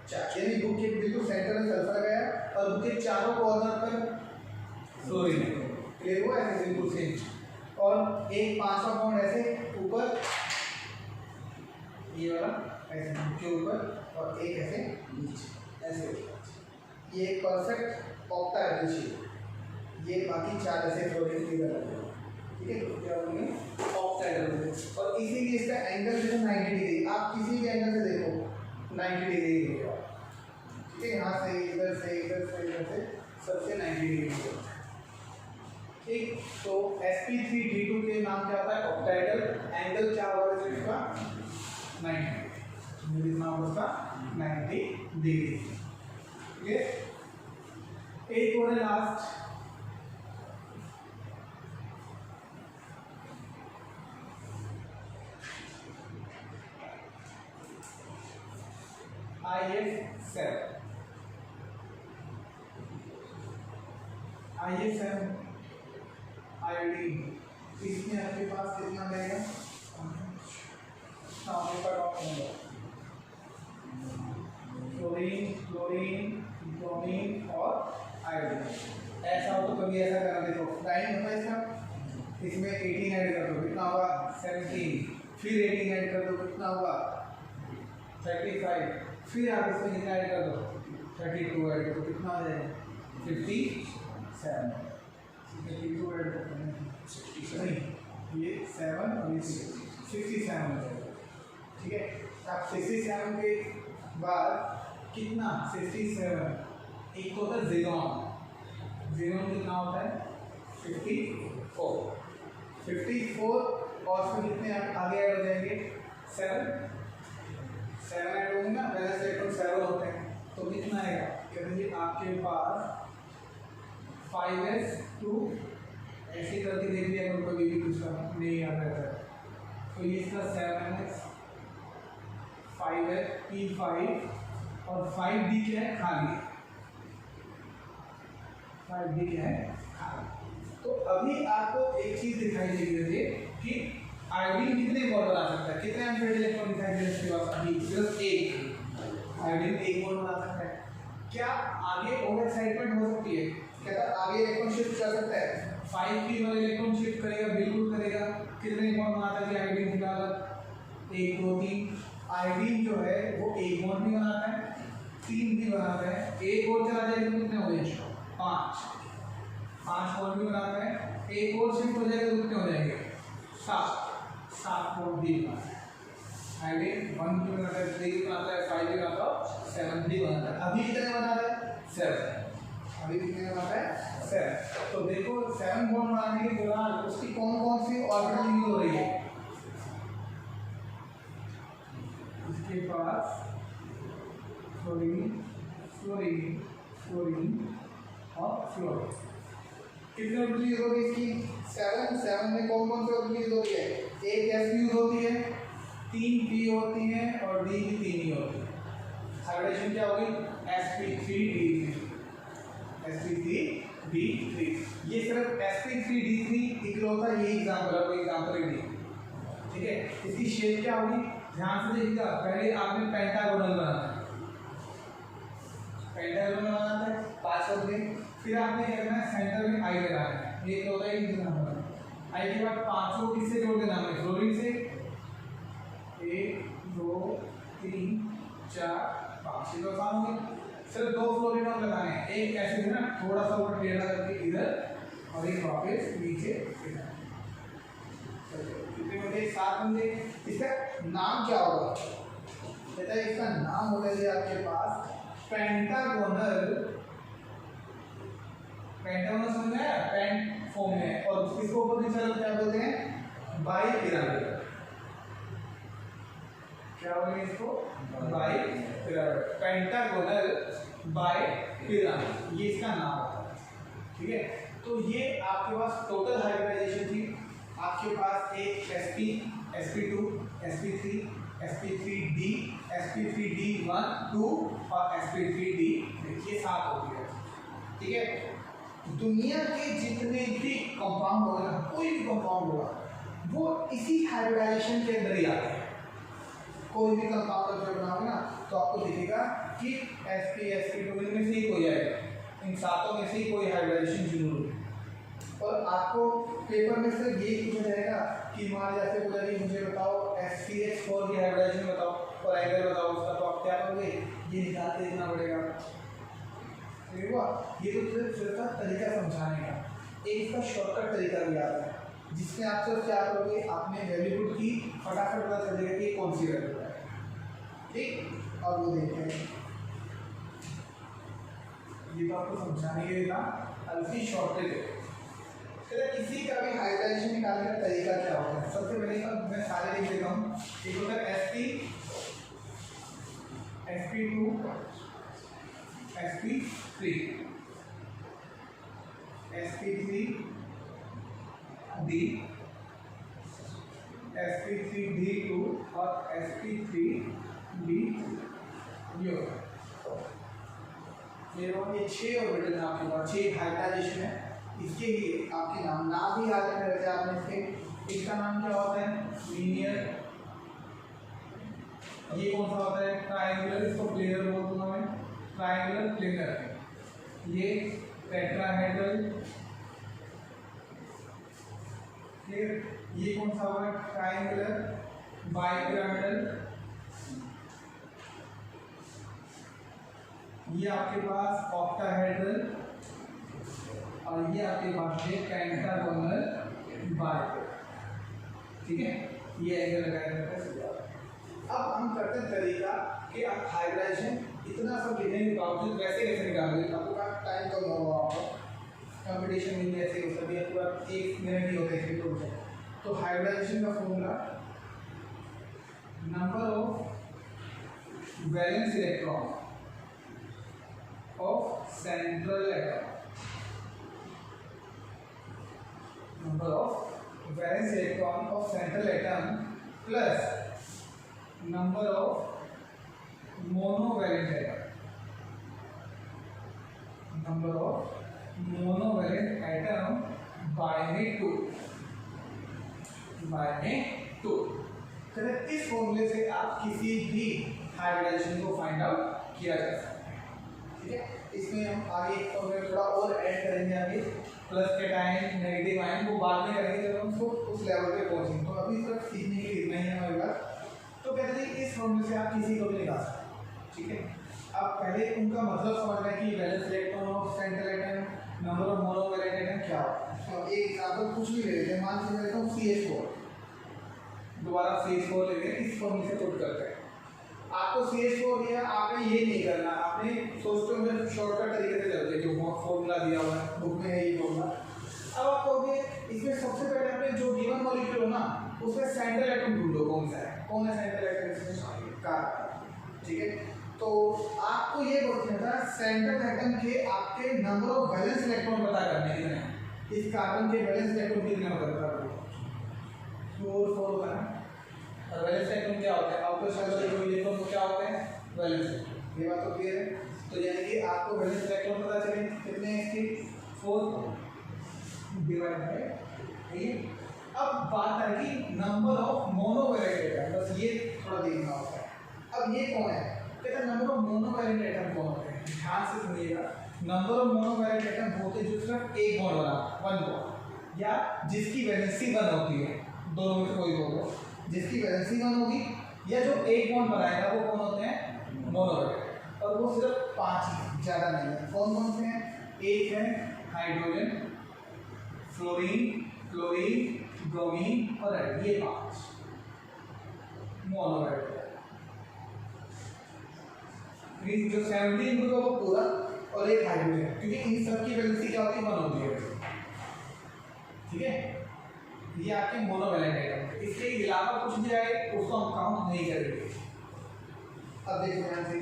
4, यानी बुक के बिल्कुल सेंटर में सल्फर गया और बुक के चारों कॉर्नर पर फ्लोरीन है। क्लियर हुआ? ऐसे बिल्कुल सेम। और एक 5वां बॉन्ड ऐसे ऊपर, ये वाला ऐसे नीचे ऊपर, और एक ऐसे नीचे, ऐसे। ये एक परफेक्ट ऑक्टाहेड्रल शेप। ये बाकी 4 ऐसे फ्लोरिंग फिगर है, ठीक है? क्या बोलेंगे? ऑक्टाहेड्रल। और इसीलिए इसका एंगल जो है 90 डिग्री, आप किसी भी एंगल से देखो 90 डिग्री होगा, ठीक है? यहाँ से इधर से इधर से इधर से सबसे 90 डिग्री होगा, ठीक? तो sp3d2 के नाम क्या होता है? ऑक्टाहेड्रल। एंगल क्या होगा इसका? 90 डिग्री। नाम उसका 90 डिग्री, ठीक है? एक और है लास्ट, IF7। IF7 आयोडीन, इसमें आपके पास कितना रहेगा? सामने का टॉप होगा क्लोरीन, क्लोरीन, ब्रोमीन और आयोडीन। ऐसा हो तो कभी ऐसा करना, देखो टाइम होता है इसका, इसमें 18 ऐड कर दो, कितना होगा? 17। फिर 18 ऐड कर दो, कितना होगा? 35। फिर आप इसमें कितना ऐड कर दो? 32 ऐड कर दो, कितना आ जाएगा? 57। 52 ऐड करते हैं, 67, ये 7 और ये 67 हो जाएगा, ठीक है? अब 67 के बाद कितना? 67 एक होता है ज़ीरोन। ज़ीरोन कितना होता है? 54। 54 और फिर कितने आगे ऐड हो जाएंगे? 7 ऐड होंगे ना, वैलेंस इलेक्ट्रॉन 7 होते हैं, तो कितना आएगा? कहते हैं आपके पास 5s2 ऐसे करके देख लिया अगर कोई भी कुछ नहीं याद रहता है तो ये इसका 7s 5s P5 और 5d क्या है? खाली। 5d क्या है? खाली। तो अभी आपको एक चीज दिखाई देगी कि आयोडीन कितने बॉन्ड बना सकता है? कितने अनपेयर्ड इलेक्ट्रॉन दिखाई दे इसके पास? अभी सिर्फ एक आयोडीन एक बॉन्ड बना सकता है। क्या आगे ओवर एक्साइटमेंट हो सकती है? कहता है आगे इलेक्ट्रॉन शिफ्ट कर सकता है, 5p वाला इलेक्ट्रॉन शिफ्ट करेगा, बिल्कुल करेगा। कितने बॉन्ड बनाता है आयोडीन निकालकर? 1 2 3। आयोडीन जो है वो एक बॉन्ड भी बनाता है, 3 भी बनाता है। एक और चला जाएगा तो कितने हो जाएंगे? 5 बॉन्ड भी बनाता है। एक और शिफ्ट हो जाएगा तो कितने हो जाएंगे? 7 बॉन्ड भी बनाता है। आयोडीन 1 भी बनाता है, 3 भी बनाता है, 5 भी बनाता है, 7 भी बनाता है। अभी कितने बना रहा है? 7। अभी कितने बनाता है? 7। तो देखो 7 बॉन्ड बनाने के दौरान उसकी कौन कौन सी ऑर्बिटल यूज हो रही है? इसके पास फ्लोरीन, फ्लोरीन, फ्लोरीन और फ्लोरीन। कितने ऑर्बिटल यूज हो रही है इसकी? 7 में कौन कौन सी ऑर्बिटल यूज हो रही है? एक s यूज होती है, 3 p होती है और d भी 3 ही होती है। हाइब्रिडेशन क्या होगी? sp3d3। sp3d3 ये सिर्फ sp3d3 इकलौता ये एग्जांपल है, कोई एग्जांपल नहीं, ठीक है? इसकी शेप क्या होगी? ध्यान से देखिएगा। पहले आपने पेंटागोनल बनाना है, पेंटागोनल बनाना है 5 ऑर्बिटल। फिर आपने क्या करना है? सेंटर में आई लगाना है, ये होता है आई के बाद 5 किससे जोड़ देना है? फ्लोरीन से। 1 2 3 4 5 ये तो आसान हो गया। सिर्फ 2 फ्लोरीन और लगाने हैं, एक ऐसे है ना थोड़ा सा ऊपर टेढ़ा करके इधर और एक वापस नीचे इधर। कितने बंदे? 7 बंदे। इसका नाम क्या होगा? कहता है इसका नाम होगा ये आपके पास पेंटागोनल। पेंटागोनल समझ में आया? पेंट फॉर्म में, और इसको ऊपर नीचे लोग क्या बोलते हैं? बाइपिरामिडल। क्या बोलेंगे इसको? बाइपिरामिडल, पेंटागोनल बाइपिरामिड, ये इसका नाम होता है, ठीक है? तो ये आपके पास टोटल हाइब्रिडाइजेशन थी। आपके पास एक sp, sp2, sp3, sp3d, sp3d1 2 और sp3d, ये 7 होती है, ठीक है? दुनिया के जितने भी कंपाउंड होगा ना, कोई भी कंपाउंड होगा वो इसी हाइब्रिडाइजेशन के अंदर ही आते हैं। कोई भी कंपाउंड अगर बनाओगे ना तो आपको दिखेगा कि sp, sp2 इनमें से ही कोई आएगा, इन 7 में से ही कोई हाइब्रिडाइजेशन जरूर होगी। और आपको पेपर में सिर्फ ये पूछा जाएगा कि मान जैसे बोला कि मुझे बताओ SPH4 की हाइब्रिडाइजेशन बताओ और एंगल बताओ उसका, तो आप क्या करोगे, ये निकाल के देखना पड़ेगा। ठीक हुआ, ये तो सिर्फ तरीका समझाने का। एक इसका शॉर्टकट तरीका भी आता है जिसमें आप सिर्फ क्या करोगे, आपने वैल्यू पुट की, फटाफट पता चल जाएगा कि कौन सी वैल्यू है। ठीक, और वो देखते हैं, ये तो आपको समझाने के लिए था, हल्की शॉर्टेज है। किसी का भी हाइब्रिडाइजेशन निकालने का तरीका क्या होता है, सबसे पहले मैं सारे लिख देता हूँ। एक होता है sp2 sp3 sp3d sp3d2 और sp3d ये 6 ऑर्बिटल आपके पास, 6 हाइब्रिडाइजेशन है। इसके लिए आपके नाम भी याद रखने रहते हैं आपने। इसका नाम क्या होता है, लीनियर। ये कौन सा होता है, ट्रायंगुलर, इसको प्लेनर बोल दूंगा मैं, ट्रायंगुलर प्लेनर। ये टेट्राहेड्रल, फिर ये कौन सा होगा, ट्रायंगुलर बाइपिरामिडल। ये आपके पास ऑक्टाहेड्रल, और ये आपके पास है पेंटागोनल बाइपिरामिडल। ठीक है, ये एंगल लगाया जाता है। अब हम करते हैं तरीका कि आप हाइब्रिडाइजेशन इतना सब लिखने के बावजूद वैसे कैसे निकालोगे, आपको टाइम कम होगा, आपको कंपटीशन में ऐसे हो सके, पूरा 1 मिनट ही होता है इसके। तो हाइब्रिडाइजेशन का formula, number of valence electron of central atom, number of valence electron of central atom plus number of monovalent atom, number of monovalent atom by 2 correct. इस फॉर्मूले से आप किसी भी हाइब्रिडाइजेशन को फाइंड आउट किया जा सकता है। ठीक है, इसमें हम आगे एक फॉर्मूला थोड़ा और ऐड करेंगे, आगे प्लस के टाइम नेगेटिव आयन को बाद में करेंगे जब हम उस लेवल पे पहुंचेंगे। तो अभी सिर्फ सीखने के लिए इतना ही है हमारे पास। तो कहते हैं इस फॉर्मूले से आप किसी को भी निकाल सकते हैं। ठीक है, अब पहले उनका मतलब समझना है कि valence electron of central atom, number of monovalent atom क्या होता है। तो एक एग्जांपल कुछ भी ले लेते हैं, मान के लेता हूं CH4, दोबारा CH4 लेके इस फॉर्मूले से पुट करते हैं। आपको CH4 दिया, आपने ये नहीं करना, आपने सोचते हो शॉर्टकट तरीके से चलते जो फॉर्मूला दिया हुआ है बुक में है ये फॉर्मूला। अब आप कहोगे इसमें सबसे पहले आपने जो गिवन मॉलिक्यूल हो ना उसमें सेंट्रल एटम ढूंढो, कौन सा है, कौन है सेंट्रल एटम इसमें, कार्बन। ठीक है, तो आपको ये बोलना था सेंट्रल एटम के आपके नंबर ऑफ वैलेंस इलेक्ट्रॉन पता करने कितने, इस कार्बन के वैलेंस इलेक्ट्रॉन कितने पता करना, 4 होता है। और वैलेंस इलेक्ट्रॉन क्या होता है, आउटर शेल कोई इलेक्ट्रॉन को क्या होते हैं, वैलेंस इलेक्ट्रॉन। ये बात तो क्लियर है। तो यानी कि आपको वैलेंस इलेक्ट्रॉन पता चले कितने हैं इसके, 4 डिवाइड बाय। ठीक है, अब बात है कि नंबर ऑफ मोनोवैलेंट एटम, बस ये थोड़ा देखना होता है। अब ये कौन है, कहते हैं नंबर ऑफ मोनोवैलेंट एटम कौन होते हैं, ध्यान से सुनिएगा। नंबर ऑफ मोनोवैलेंट एटम होते हैं जो सिर्फ एक बॉन्ड बना, 1 बॉन्ड, या जिसकी वैलेंसी 1 होती है, दोनों में कोई होगा, जिसकी वैलेंसी 1 होगी या जो एक बॉन्ड बनाएगा वो कौन होते हैं, मोनोवैलेंट। और वो सिर्फ 5 ही, ज़्यादा नहीं है। कौन कौन से हैं, एक है हाइड्रोजन, फ्लोरीन, क्लोरीन, ब्रोमीन और ये 5 मोनोवैलेंट। जो 17 ग्रुप है वो पूरा और एक हाइड्रोजन, क्योंकि इन सब की वैलेंसी क्या होती है, 1 होती है। ठीक है, ये आपके मोनोवैलेंट एटम। इसके अलावा कुछ भी आए उसको हम काउंट नहीं करेंगे। अब देखो ध्यान से,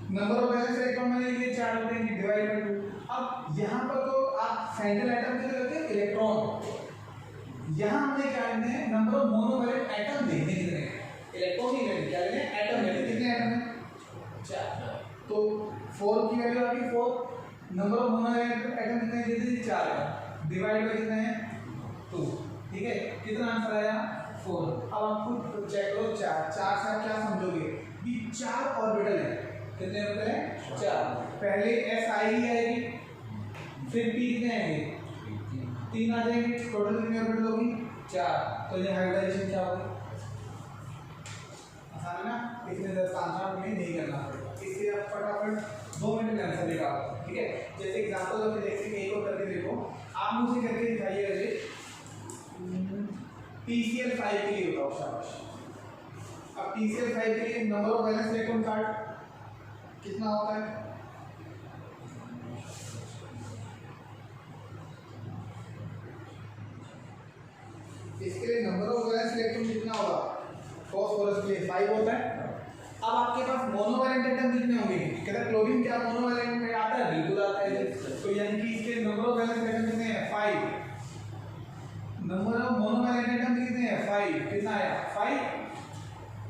नंबर ऑफ वैलेंस इलेक्ट्रॉन मैंने ये 4 होते हैं डिवाइड बाय 2। अब यहाँ पर तो आप सेंट्रल एटम से लेते हैं इलेक्ट्रॉन, यहाँ हमने क्या लेते हैं, नंबर ऑफ मोनोवैलेंट एटम देखने कितने हैं, इलेक्ट्रॉन नहीं लेते, क्या लेते हैं, एटम लेते हैं। कितने एटम हैं, 4। तो 4 की वैल्यू आ गई 4। नंबर ऑफ मोनोवैलेंट एटम कितने दे दी, 4 है, डिवाइड बाय कितने हैं, 2। ठीक है, कितना आंसर आया, 4। अब आप खुद चेक करो, 4 से आप क्या समझोगे कि 4 ऑर्बिटल है, कितने ऑर्बिटल हैं, 4। पहले SI ही आएगी, फिर P कितने आएंगे, 3 आ जाएंगे, टोटल कितनी ऑर्बिटल होगी 4। तो ये हाइब्रिडाइजेशन क्या होगी, आसान है ना, इसमें 10 आंसर में नहीं करना पड़ेगा, इससे आप फटाफट 2 मिनट में आंसर निकालो। ठीक है, जैसे एग्जांपल ऑफ फिजिक्स एक और करके देखो, आप मुझे करके दिखाइए। अजय PCl5 के लिए बताओ, शाबाश। अब PCl5 के लिए number of valence electron card कितना होता है, इसके लिए नंबर ऑफ वैलेंस इलेक्ट्रॉन कितना होगा, फास्फोरस के लिए 5 होता है। अब आपके पास मोनोवैलेंट एटम कितने होंगे, कहता है क्लोरीन क्या मोनोवैलेंट में आता है, बिल्कुल आता है। तो यानी कि इसके नंबर ऑफ वैलेंस एटम कितने हैं 5, नंबर ऑफ मोनोवैलेंट एटम कितने हैं 5, कितना आया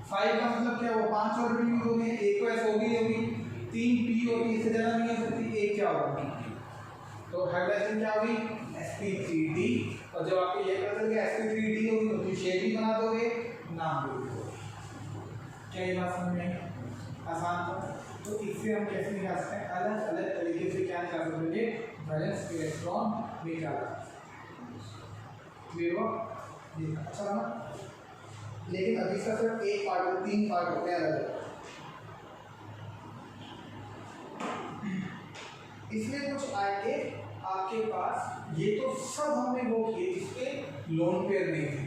5 का मतलब क्या हुआ, 5 ऑर्बिटल यूज हो गए, एक तो s होगी 3 p होगी, इससे ज्यादा नहीं हो सकती, एक क्या होगी, तो हाइब्रिडाइजेशन क्या होगी sp3d। और जब आपको ये पता चल गया sp3d होगी तो शेप भी बना दोगे, नाम भी दोगे। क्या ये बात समझ में आई, आसान था। तो इससे हम कैसे निकाल सकते हैं, अलग अलग तरीके से क्या निकाल सकते हैं, वैलेंस इलेक्ट्रॉन निकाला। क्लियर हुआ, ये अच्छा ना। लेकिन अभी इसका सिर्फ एक पार्ट है, 3 पार्ट होते हैं अलग। इसमें कुछ आएंगे आपके पास, ये तो सब हमने वो किए जिसके लोन पेयर नहीं थे,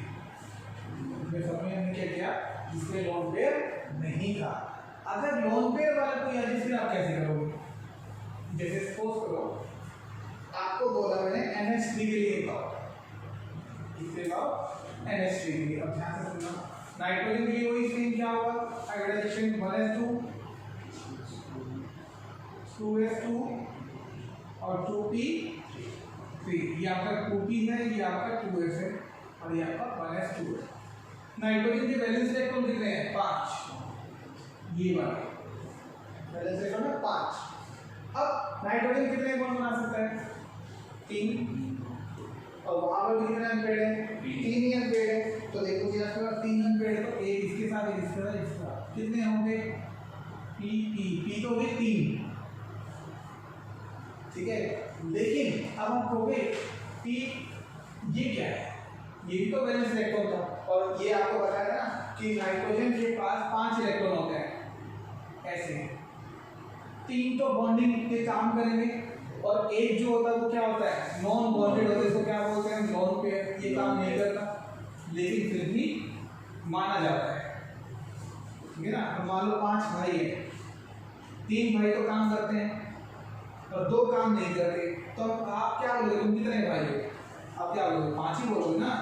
इसमें सब में हमने क्या किया जिसके लोन पेयर नहीं था। अगर लोन पेयर वाला कोई है जिससे आप कैसे करोगे, जैसे सपोज करो आपको बोला मैंने NH3 के लिए बताओ, इससे बताओ NH3 के लिए। अब ध्यान से सुनना, नाइट्रोजन के लिए वही सेम क्या होगा, हाइब्रिडाइजेशन 1s2 2s2 और 2p3, ये आपका 2p है, ये आपका 2s है और ये आपका 1s2 है। नाइट्रोजन के वैलेंस इलेक्ट्रॉन कितने हैं 5, ये वाला वैलेंस इलेक्ट्रॉन है 5। अब नाइट्रोजन कितने बॉन्ड बना सकता है 3, और वहां पर कितने अनपेड है 3 ही अनपेड है। तो देखो जी आपके पास 3 अनपेड है, तो एक इसके साथ एक इसके साथ इसके साथ कितने होंगे p तो हो गए 3, ठीक है। लेकिन अब हम कहोगे कि ये क्या है, ये भी तो वैलेंस इलेक्ट्रॉन था, और ये आपको बताया ना कि नाइट्रोजन के पास 5 इलेक्ट्रॉन होते हैं ऐसे, 3 तो बॉन्डिंग के काम करेंगे और एक जो होता है वो क्या होता है नॉन बॉन्डेड होता है, इसको क्या बोलते हैं नॉन पेयर, ये काम नहीं करता लेकिन फिर भी माना जाता है, ठीक है ना। तो मान लो 5 भाई है, 3 भाई तो काम करते हैं और 2 काम नहीं करते, तो आप क्या बोलोगे, तुम कितने भाई हो, आप क्या बोलोगे 5 ही बोलोगे ना।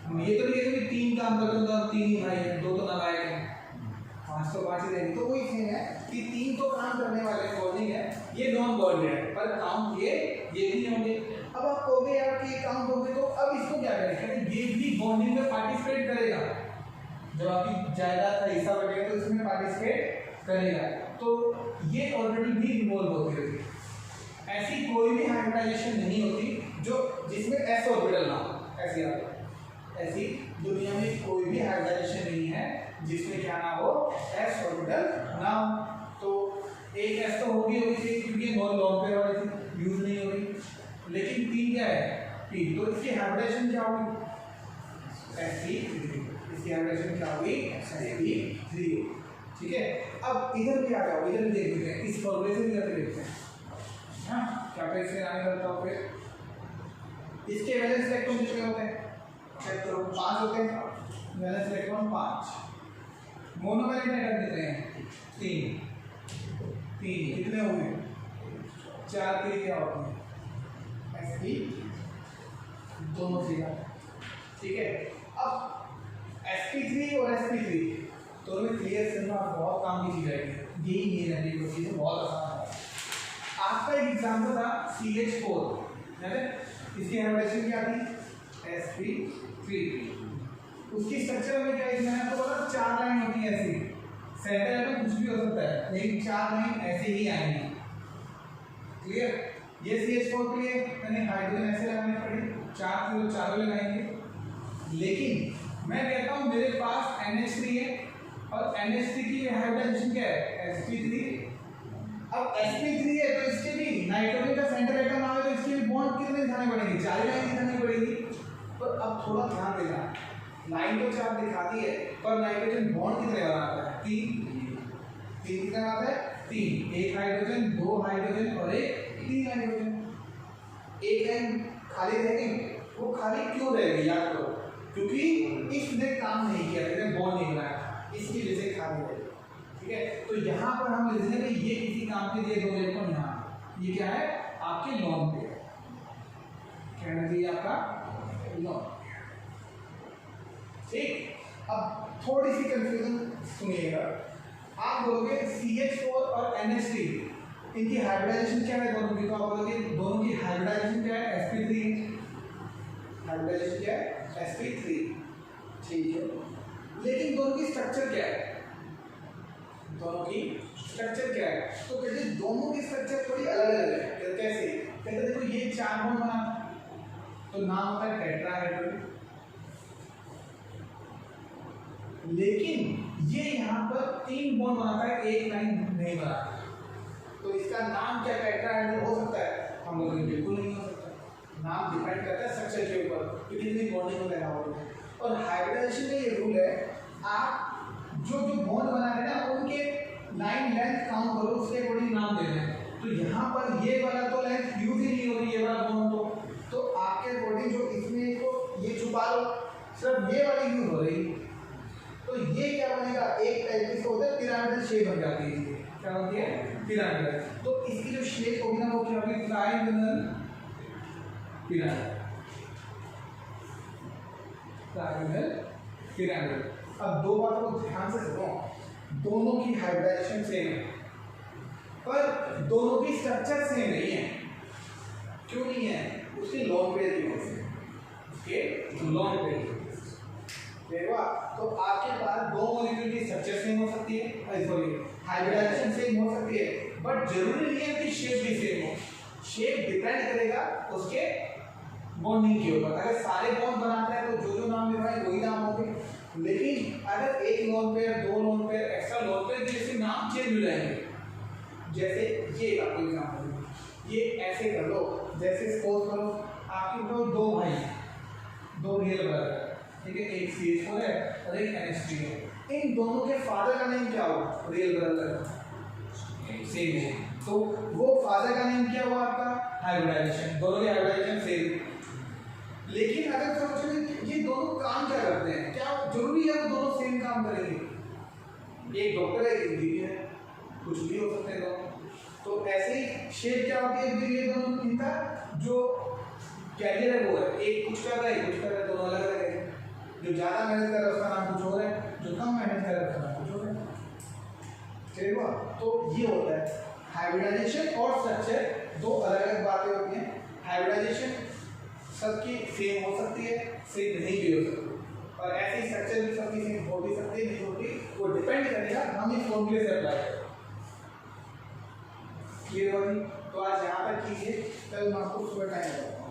हम ये तो नहीं कहते कि 3 काम करते हो तो 3 ही भाई हैं, 2 तो नालायक हैं, 5 तो 5 ही रहेंगे। तो वही चीज है कि 3 तो काम करने वाले बॉन्डिंग है, ये नॉन बॉन्डेड है, पर काम ये भी होंगे। अब आप कहोगे यार कि ये काम होंगे तो अब इसको क्या करें, ये भी बॉन्डिंग में पार्टिसिपेट करेगा, जब आपकी जायदाद का हिस्सा बटेगा तो इसमें पार्टिसिपेट करेगा, तो ये ऑलरेडी भी इन्वॉल्व होती रहती है। ऐसी कोई भी हाइब्रिडाइजेशन नहीं होती जो जिसमें s ऑर्बिटल ना हो, ऐसी दुनिया में कोई भी हाइब्रिडाइजेशन नहीं है जिसमें क्या ना हो s ऑर्बिटल ना हो। तो एक s तो होगी क्योंकि नॉन लॉन्ग पेयर वाली थी, यूज नहीं हो रही, लेकिन 3 क्या है p, तो इसकी हाइब्रिडाइजेशन क्या होगी sp3, इसकी हाइब्रिडाइजेशन क्या होगी sp3, ठीक है। अब इधर भी आ जाओ, इधर भी देख लेते हैं, इस फॉर्मूले से भी करके देखते हैं, हाँ क्या पे इससे आने करता हूँ। फिर इसके वैलेंस इलेक्ट्रॉन कितने होते हैं, चेक करो 5 होते हैं, वैलेंस इलेक्ट्रॉन 5, मोनोवैलेंट एटम कितने हैं 3, कितने हो गए 4 के लिए क्या होते हैं sp दोनों से, ठीक है। अब sp3 और sp3 तो में क्लियर करना बहुत काम की चीज है, यही मेन है, ये चीजें बहुत आसान है। आपका एक एग्जांपल था CH4, याद है, इसकी हाइब्रिडाइजेशन क्या थी sp3, उसकी स्ट्रक्चर में क्या है, मैंने आपको बोला 4 लाइन होती है ऐसी, सेंटर में कुछ भी हो सकता है लेकिन 4 लाइन ऐसे ही आएंगी, क्लियर। ये CH4 के लिए मैंने हाइड्रोजन ऐसे लगाने पड़े, 4 की 4 लगाएंगे, लेकिन मैं कहता हूँ मेरे पास NH3 है और NH3 की हाइब्रिडाइजेशन क्या है sp3, अब sp3 है तो इसके भी नाइट्रोजन का सेंटर एटम आवे तो इसके भी बॉन्ड कितने दिखाने पड़ेंगे, 4 लाइन दिखानी पड़ेगी। पर अब थोड़ा ध्यान देना, लाइन तो 4 दिखाती है पर नाइट्रोजन बॉन्ड कितने बनाता है, 3 कितने बनाता है, 3, एक हाइड्रोजन, 2 हाइड्रोजन और एक 3 हाइड्रोजन। एक लाइन खाली रहेगी, वो खाली क्यों रहेगी याद करो, क्योंकि इसने काम नहीं किया, इसने बॉन्ड नहीं बनाया, इसकी वजह से खाली रहेगी। ठीक है, तो यहाँ पर हम लिख देंगे ये किसी काम के लिए 2 इलेक्ट्रॉन, यहाँ ये क्या है आपके लॉन्ग पेयर, कहना चाहिए आपका लॉन्ग। ठीक, अब थोड़ी सी कंफ्यूजन सुनिएगा, आप बोलोगे CH4 और NH3 इनकी हाइब्रिडाइजेशन क्या है दोनों की, तो आप बोलोगे दोनों की हाइब्रिडाइजेशन क्या है, sp3, हाइब्रिडाइजेशन क्या है sp3। ठीक है, लेकिन दोनों की स्ट्रक्चर क्या है, दोनों की स्ट्रक्चर क्या है, तो कहते हैं दोनों की स्ट्रक्चर थोड़ी अलग अलग है। कैसे, कहते देखो ये 4 बॉन्ड बनाता है तो नाम होता है टेट्राहेड्रल, लेकिन ये यहाँ पर 3 बॉन्ड बनाता है, एक लाइन नहीं बनाता, तो इसका नाम क्या टेट्राहेड्रल हो सकता है, हम लोग बिल्कुल नहीं हो सकता। नाम डिपेंड करता है स्ट्रक्चर के ऊपर कि कितनी बॉन्डिंग में लगा हुआ है। और हाइब्रिडाइजेशन में ये रूल है, आप जो जो बॉन्ड बना रहे हैं ना उनके लाइन लेंथ काउंट करो, उसके अकॉर्डिंग नाम दे रहे हैं। तो यहाँ पर ये वाला तो लेंथ यूज ही नहीं हो रही, ये वाला बॉन्ड तो आपके अकॉर्डिंग जो इसमें को ये छुपा लो, सिर्फ ये वाली यूज हो रही, तो ये क्या बनेगा, एक टाइप की होता है पिरामिडल शेप बन जाती है। क्या होती है, पिरामिडल। तो इसकी जो शेप होगी ना वो क्या होगी, ट्रायंगुलर पिरामिड, ट्रायंगुलर पिरामिड। अब 2 बातों को ध्यान से सुनो, दोनों की हाइब्रिडाइजेशन सेम है पर दोनों की स्ट्रक्चर सेम नहीं है। क्यों नहीं है, उसकी लॉन्ग पेयर की वजह से, उसके लॉन्ग पेयर की वजह से। देखो तो आपके पास 2 मॉलिक्यूल की स्ट्रक्चर सेम हो सकती है, सॉरी हाइब्रिडाइजेशन सेम हो सकती है, बट जरूरी नहीं है कि शेप भी सेम हो। शेप डिपेंड करेगा उसके बॉन्डिंग के ऊपर। अगर सारे बॉन्ड बनाते हैं तो जो नाम लिखवाए वही नाम होंगे, लेकिन अगर एक lone pair, 2 lone pair, extra lone pair जैसे नाम चेंज हो जाएंगे। जैसे ये आपको एग्जांपल, ये ऐसे कर लो, जैसे सपोज करो आपके पास 2 भाई, 2 रियल ब्रदर, ठीक है, एक CH4 है और एक NH3 है। इन दोनों के फादर का नेम क्या हुआ, रियल ब्रदर सेम है, तो वो फादर का नेम क्या हुआ आपका, हाइब्रिडाइजेशन, दोनों की हाइब्रिडाइजेशन सेम। लेकिन अगर सोचो ये दोनों काम क्या करते हैं, क्या जरूरी है वो दोनों सेम काम करेंगे, एक डॉक्टर है एक इंजीनियर है, कुछ भी हो सकते हैं दोनों। तो ऐसे ही शेप क्या होती है, ये दोनों इनका जो कैरियर है वो है, एक कुछ कर रहा है कुछ कर रहा है, दोनों अलग अलग है। जो ज़्यादा मेहनत कर रहा है उसका नाम कुछ और है, जो कम मेहनत कर रहा है उसका नाम कुछ और है। ठीक है, तो ये होता है हाइब्रिडाइजेशन और स्ट्रक्चर 2 अलग अलग बातें होती हैं। हाइब्रिडाइजेशन सबकी सेम हो सकती है, सेम नहीं भी हो सकती, और ऐसी स्ट्रक्चर भी सबकी सेम हो भी सकती है, नहीं होती, वो डिपेंड करेगा हम इस फॉर्मूले से अप्लाई करें। क्लियर होगी? तो आज यहाँ तक कीजिए, कल मैं आपको सुबह टाइम बताऊँगा।